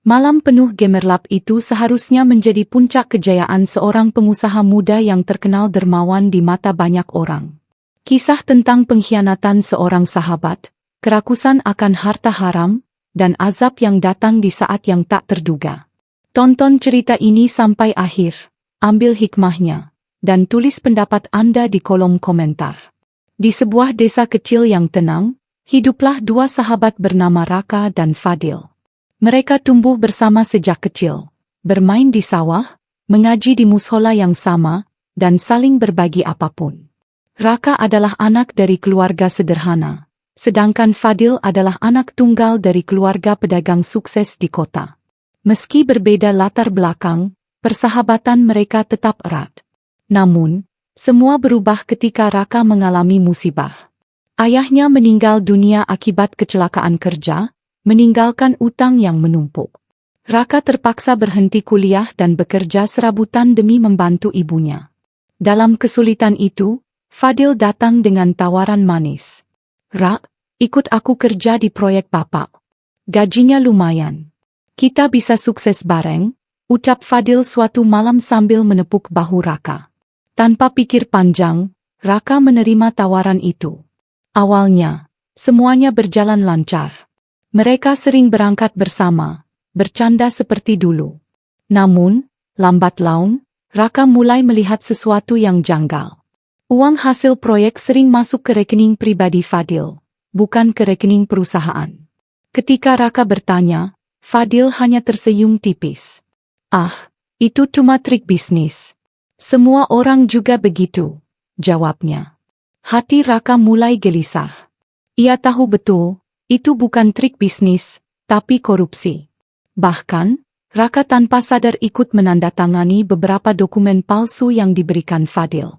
Malam penuh gemerlap itu seharusnya menjadi puncak kejayaan seorang pengusaha muda yang terkenal dermawan di mata banyak orang. Kisah tentang pengkhianatan seorang sahabat, kerakusan akan harta haram, dan azab yang datang di saat yang tak terduga. Tonton cerita ini sampai akhir, ambil hikmahnya, dan tulis pendapat Anda di kolom komentar. Di sebuah desa kecil yang tenang, hiduplah dua sahabat bernama Raka dan Fadil. Mereka tumbuh bersama sejak kecil, bermain di sawah, mengaji di mushola yang sama, dan saling berbagi apapun. Raka adalah anak dari keluarga sederhana, sedangkan Fadil adalah anak tunggal dari keluarga pedagang sukses di kota. Meski berbeda latar belakang, persahabatan mereka tetap erat. Namun, semua berubah ketika Raka mengalami musibah. Ayahnya meninggal dunia akibat kecelakaan kerja, meninggalkan utang yang menumpuk. Raka terpaksa berhenti kuliah dan bekerja serabutan demi membantu ibunya. Dalam kesulitan itu, Fadil datang dengan tawaran manis. "Rak, ikut aku kerja di proyek Bapak. Gajinya lumayan. Kita bisa sukses bareng," ucap Fadil suatu malam sambil menepuk bahu Raka. Tanpa pikir panjang, Raka menerima tawaran itu. Awalnya, semuanya berjalan lancar. Mereka sering berangkat bersama, bercanda seperti dulu. Namun, lambat laun, Raka mulai melihat sesuatu yang janggal. Uang hasil proyek sering masuk ke rekening pribadi Fadil, bukan ke rekening perusahaan. Ketika Raka bertanya, Fadil hanya tersenyum tipis. "Ah, itu cuma trik bisnis. Semua orang juga begitu," jawabnya. Hati Raka mulai gelisah. Ia tahu betul, itu bukan trik bisnis, tapi korupsi. Bahkan, Raka tanpa sadar ikut menandatangani beberapa dokumen palsu yang diberikan Fadil.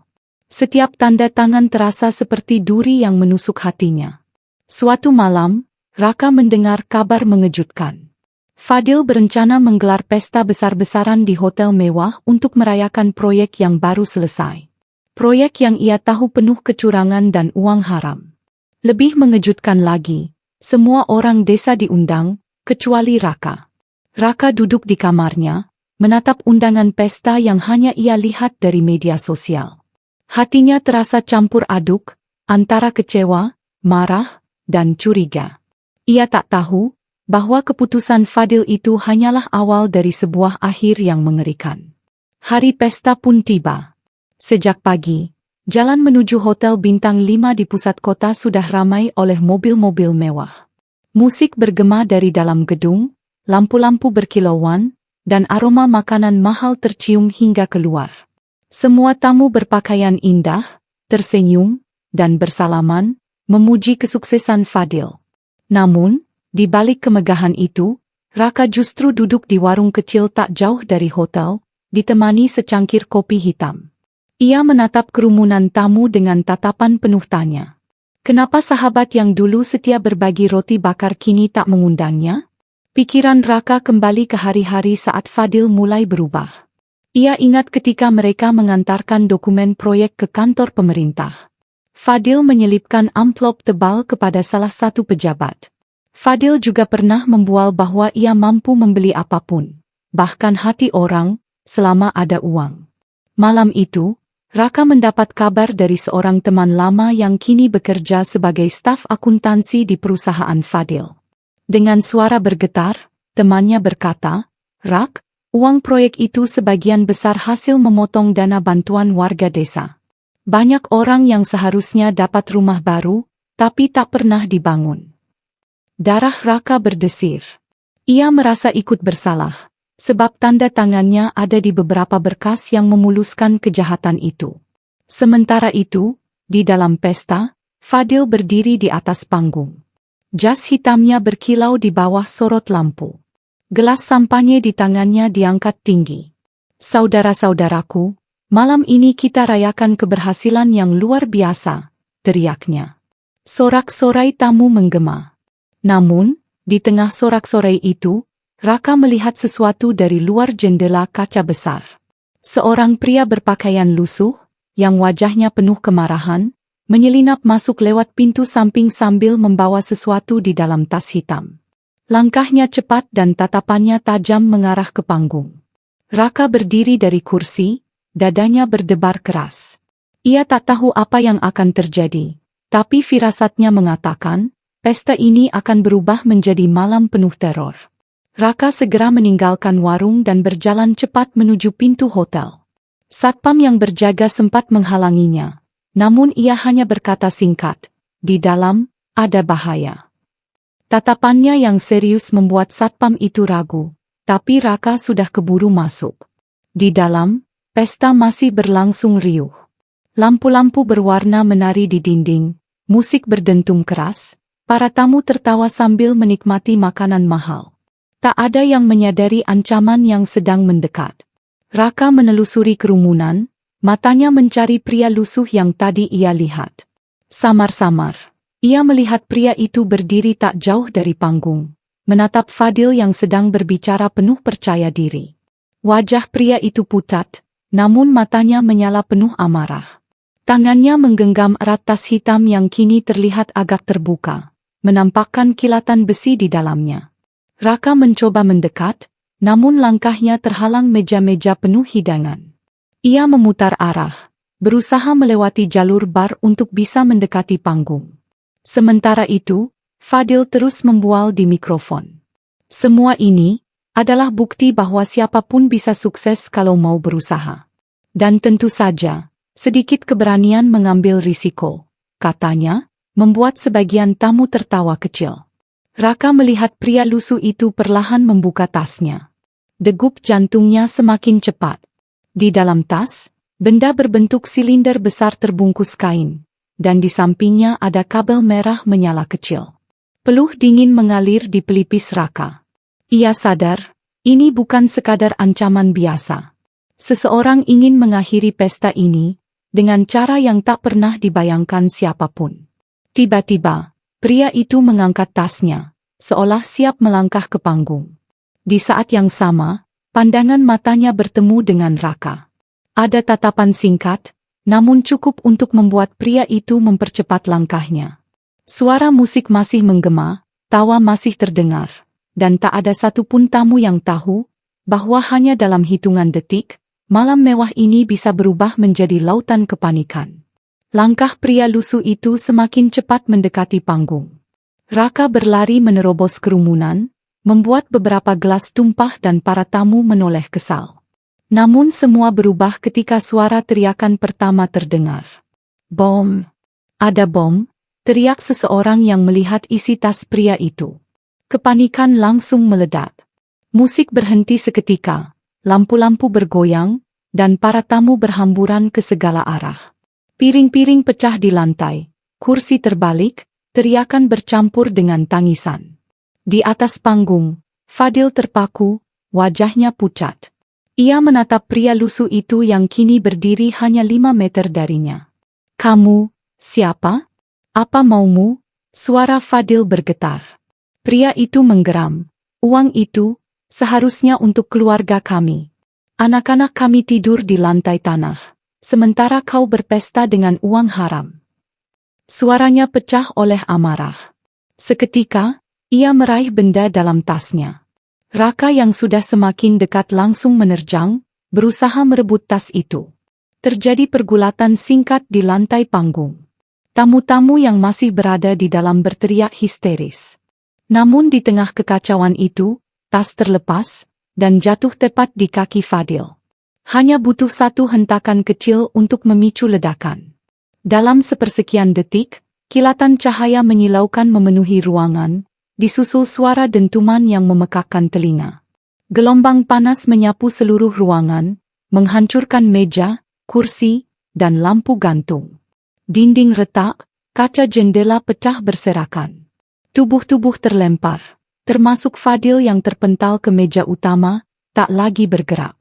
Setiap tanda tangan terasa seperti duri yang menusuk hatinya. Suatu malam, Raka mendengar kabar mengejutkan. Fadil berencana menggelar pesta besar-besaran di hotel mewah untuk merayakan proyek yang baru selesai. Proyek yang ia tahu penuh kecurangan dan uang haram. Lebih mengejutkan lagi, semua orang desa diundang, kecuali Raka. Raka duduk di kamarnya, menatap undangan pesta yang hanya ia lihat dari media sosial. Hatinya terasa campur aduk, antara kecewa, marah, dan curiga. Ia tak tahu bahwa keputusan Fadil itu hanyalah awal dari sebuah akhir yang mengerikan. Hari pesta pun tiba. Sejak pagi, jalan menuju hotel bintang 5 di pusat kota sudah ramai oleh mobil-mobil mewah. Musik bergema dari dalam gedung, lampu-lampu berkilauan, dan aroma makanan mahal tercium hingga keluar. Semua tamu berpakaian indah, tersenyum, dan bersalaman, memuji kesuksesan Fadil. Namun, di balik kemegahan itu, Raka justru duduk di warung kecil tak jauh dari hotel, ditemani secangkir kopi hitam. Ia menatap kerumunan tamu dengan tatapan penuh tanya. Kenapa sahabat yang dulu setia berbagi roti bakar kini tak mengundangnya? Pikiran Raka kembali ke hari-hari saat Fadil mulai berubah. Ia ingat ketika mereka mengantarkan dokumen proyek ke kantor pemerintah. Fadil menyelipkan amplop tebal kepada salah satu pejabat. Fadil juga pernah membual bahwa ia mampu membeli apapun, bahkan hati orang, selama ada uang. Malam itu, Raka mendapat kabar dari seorang teman lama yang kini bekerja sebagai staf akuntansi di perusahaan Fadil. Dengan suara bergetar, temannya berkata, "Rak, uang proyek itu sebagian besar hasil memotong dana bantuan warga desa. Banyak orang yang seharusnya dapat rumah baru, tapi tak pernah dibangun." Darah Raka berdesir. Ia merasa ikut bersalah, sebab tanda tangannya ada di beberapa berkas yang memuluskan kejahatan itu. Sementara itu, di dalam pesta, Fadil berdiri di atas panggung. Jas hitamnya berkilau di bawah sorot lampu. Gelas sampanye di tangannya diangkat tinggi. "Saudara-saudaraku, malam ini kita rayakan keberhasilan yang luar biasa," teriaknya. Sorak-sorai tamu menggema. Namun, di tengah sorak-sorai itu, Raka melihat sesuatu dari luar jendela kaca besar. Seorang pria berpakaian lusuh, yang wajahnya penuh kemarahan, menyelinap masuk lewat pintu samping sambil membawa sesuatu di dalam tas hitam. Langkahnya cepat dan tatapannya tajam mengarah ke panggung. Raka berdiri dari kursi, dadanya berdebar keras. Ia tak tahu apa yang akan terjadi, tapi firasatnya mengatakan, pesta ini akan berubah menjadi malam penuh teror. Raka segera meninggalkan warung dan berjalan cepat menuju pintu hotel. Satpam yang berjaga sempat menghalanginya, namun ia hanya berkata singkat, "Di dalam, ada bahaya." Tatapannya yang serius membuat satpam itu ragu, tapi Raka sudah keburu masuk. Di dalam, pesta masih berlangsung riuh. Lampu-lampu berwarna menari di dinding, musik berdentum keras, para tamu tertawa sambil menikmati makanan mahal. Tak ada yang menyadari ancaman yang sedang mendekat. Raka menelusuri kerumunan, matanya mencari pria lusuh yang tadi ia lihat. Samar-samar, ia melihat pria itu berdiri tak jauh dari panggung, menatap Fadil yang sedang berbicara penuh percaya diri. Wajah pria itu pucat, namun matanya menyala penuh amarah. Tangannya menggenggam erat tas hitam yang kini terlihat agak terbuka, menampakkan kilatan besi di dalamnya. Raka mencoba mendekat, namun langkahnya terhalang meja-meja penuh hidangan. Ia memutar arah, berusaha melewati jalur bar untuk bisa mendekati panggung. Sementara itu, Fadil terus membual di mikrofon. Semua ini adalah bukti bahwa siapapun bisa sukses kalau mau berusaha. Dan tentu saja, sedikit keberanian mengambil risiko, katanya, membuat sebagian tamu tertawa kecil. Raka melihat pria lusuh itu perlahan membuka tasnya. Degup jantungnya semakin cepat. Di dalam tas, benda berbentuk silinder besar terbungkus kain, dan di sampingnya ada kabel merah menyala kecil. Peluh dingin mengalir di pelipis Raka. Ia sadar, ini bukan sekadar ancaman biasa. Seseorang ingin mengakhiri pesta ini dengan cara yang tak pernah dibayangkan siapapun. Tiba-tiba, pria itu mengangkat tasnya, seolah siap melangkah ke panggung. Di saat yang sama, pandangan matanya bertemu dengan Raka. Ada tatapan singkat, namun cukup untuk membuat pria itu mempercepat langkahnya. Suara musik masih menggema, tawa masih terdengar, dan tak ada satupun tamu yang tahu bahwa hanya dalam hitungan detik, malam mewah ini bisa berubah menjadi lautan kepanikan. Langkah pria lusuh itu semakin cepat mendekati panggung. Raka berlari menerobos kerumunan, membuat beberapa gelas tumpah dan para tamu menoleh kesal. Namun semua berubah ketika suara teriakan pertama terdengar. "Bom! Ada bom!" teriak seseorang yang melihat isi tas pria itu. Kepanikan langsung meledak. Musik berhenti seketika, lampu-lampu bergoyang, dan para tamu berhamburan ke segala arah. Piring-piring pecah di lantai, kursi terbalik, teriakan bercampur dengan tangisan. Di atas panggung, Fadil terpaku, wajahnya pucat. Ia menatap pria lusuh itu yang kini berdiri hanya 5 meter darinya. "Kamu, siapa? Apa maumu?" Suara Fadil bergetar. Pria itu menggeram. "Uang itu, seharusnya untuk keluarga kami. Anak-anak kami tidur di lantai tanah, sementara kau berpesta dengan uang haram." Suaranya pecah oleh amarah. Seketika, ia meraih benda dalam tasnya. Raka yang sudah semakin dekat langsung menerjang, berusaha merebut tas itu. Terjadi pergulatan singkat di lantai panggung. Tamu-tamu yang masih berada di dalam berteriak histeris. Namun di tengah kekacauan itu, tas terlepas, dan jatuh tepat di kaki Fadil. Hanya butuh satu hentakan kecil untuk memicu ledakan. Dalam sepersekian detik, kilatan cahaya menyilaukan memenuhi ruangan, disusul suara dentuman yang memekakkan telinga. Gelombang panas menyapu seluruh ruangan, menghancurkan meja, kursi, dan lampu gantung. Dinding retak, kaca jendela pecah berserakan. Tubuh-tubuh terlempar, termasuk Fadil yang terpental ke meja utama, tak lagi bergerak.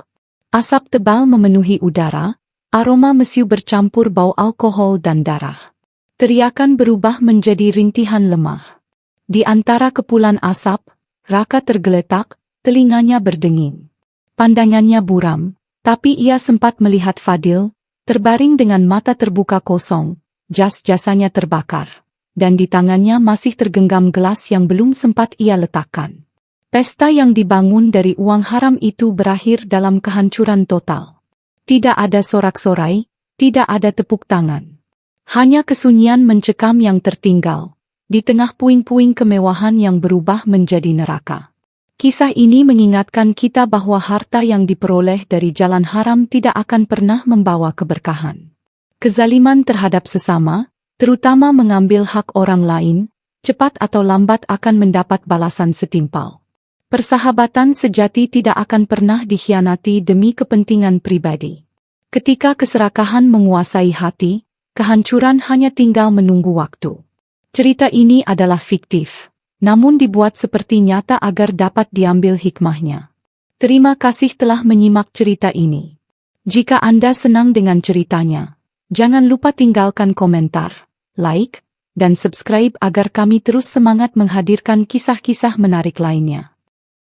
Asap tebal memenuhi udara, aroma mesiu bercampur bau alkohol dan darah. Teriakan berubah menjadi rintihan lemah. Di antara kepulan asap, Raka tergeletak, telinganya berdenging. Pandangannya buram, tapi ia sempat melihat Fadil, terbaring dengan mata terbuka kosong, jas-jasanya terbakar, dan di tangannya masih tergenggam gelas yang belum sempat ia letakkan. Pesta yang dibangun dari uang haram itu berakhir dalam kehancuran total. Tidak ada sorak-sorai, tidak ada tepuk tangan. Hanya kesunyian mencekam yang tertinggal, di tengah puing-puing kemewahan yang berubah menjadi neraka. Kisah ini mengingatkan kita bahwa harta yang diperoleh dari jalan haram tidak akan pernah membawa keberkahan. Kezaliman terhadap sesama, terutama mengambil hak orang lain, cepat atau lambat akan mendapat balasan setimpal. Persahabatan sejati tidak akan pernah dikhianati demi kepentingan pribadi. Ketika keserakahan menguasai hati, kehancuran hanya tinggal menunggu waktu. Cerita ini adalah fiktif, namun dibuat seperti nyata agar dapat diambil hikmahnya. Terima kasih telah menyimak cerita ini. Jika Anda senang dengan ceritanya, jangan lupa tinggalkan komentar, like, dan subscribe agar kami terus semangat menghadirkan kisah-kisah menarik lainnya.